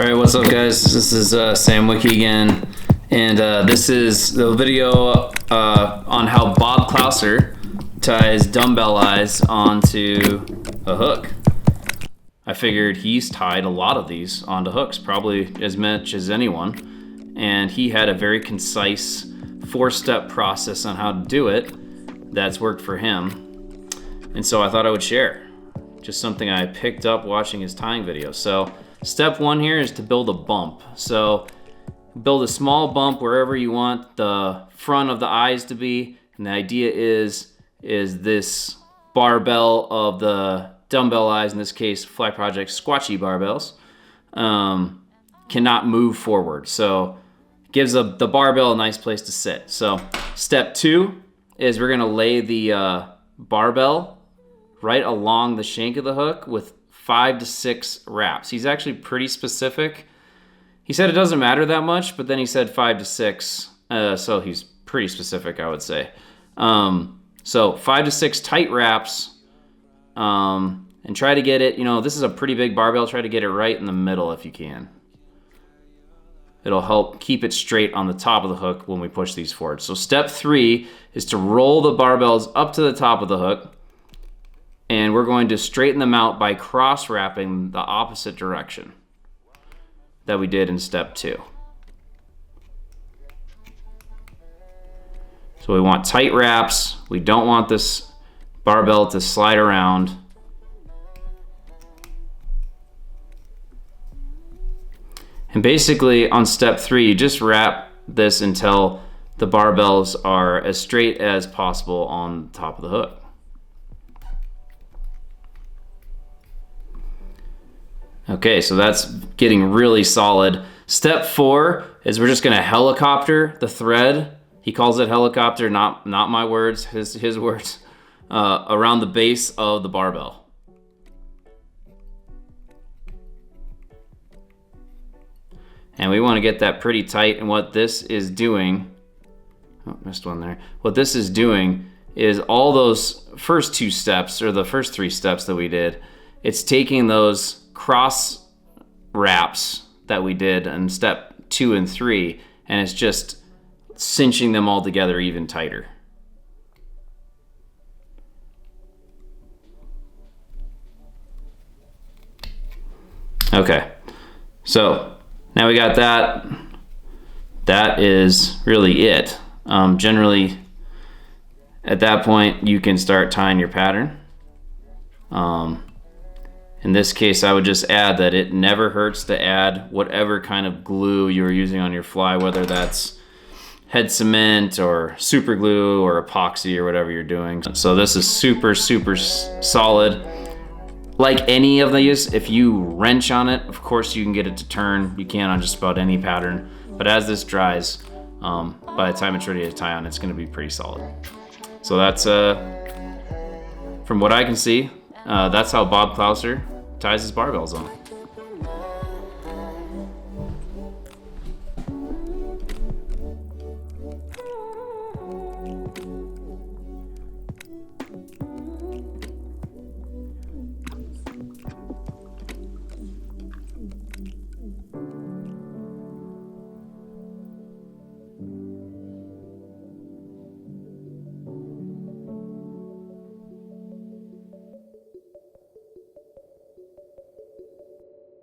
All right, what's up guys? This is Sam Wiki again, and this is the video on how Bob Clouser ties dumbbell eyes onto a hook. I figured he's tied a lot of these onto hooks, probably as much as anyone, and he had a very concise 4-step process on how to do it that's worked for him, and so I thought I would share just something I picked up watching his tying video. So step 1 here is to build a bump. So build a small bump wherever you want the front of the eyes to be, and the idea is this barbell of the dumbbell eyes, in this case Fly Project squatchy barbells, cannot move forward, so it gives the barbell a nice place to sit. So step 2 is we're gonna lay the barbell right along the shank of the hook with 5 to 6 wraps. He's actually pretty specific. He said it doesn't matter that much, but then he said 5 to 6, so he's pretty specific, I would say. So 5 to 6 tight wraps, and try to get it, this is a pretty big barbell, try to get it right in the middle if you can. It'll help keep it straight on the top of the hook when we push these forward. So step 3 is to roll the barbells up to the top of the hook, and we're going to straighten them out by cross-wrapping the opposite direction that we did in step 2. So we want tight wraps. We don't want this barbell to slide around. And basically on step 3, you just wrap this until the barbells are as straight as possible on the top of the hook. Okay, so that's getting really solid. Step 4 is we're just gonna helicopter the thread. He calls it helicopter, not my words, his words, around the base of the barbell. And we wanna get that pretty tight, and what this is doing, oh, missed one there. What this is doing is all those first 2 steps, or the first 3 steps that we did, it's taking those cross wraps that we did in step 2 and 3, and it's just cinching them all together even tighter. Okay, so now we got that. That is really it. Generally, at that point, you can start tying your pattern. In this case, I would just add that it never hurts to add whatever kind of glue you're using on your fly, whether that's head cement or super glue or epoxy or whatever you're doing. So this is super, super solid. Like any of these, if you wrench on it, of course you can get it to turn. You can on just about any pattern. But as this dries, by the time it's ready to tie on, it's gonna be pretty solid. So that's, from what I can see, that's how Bob Clouser ties his barbells on.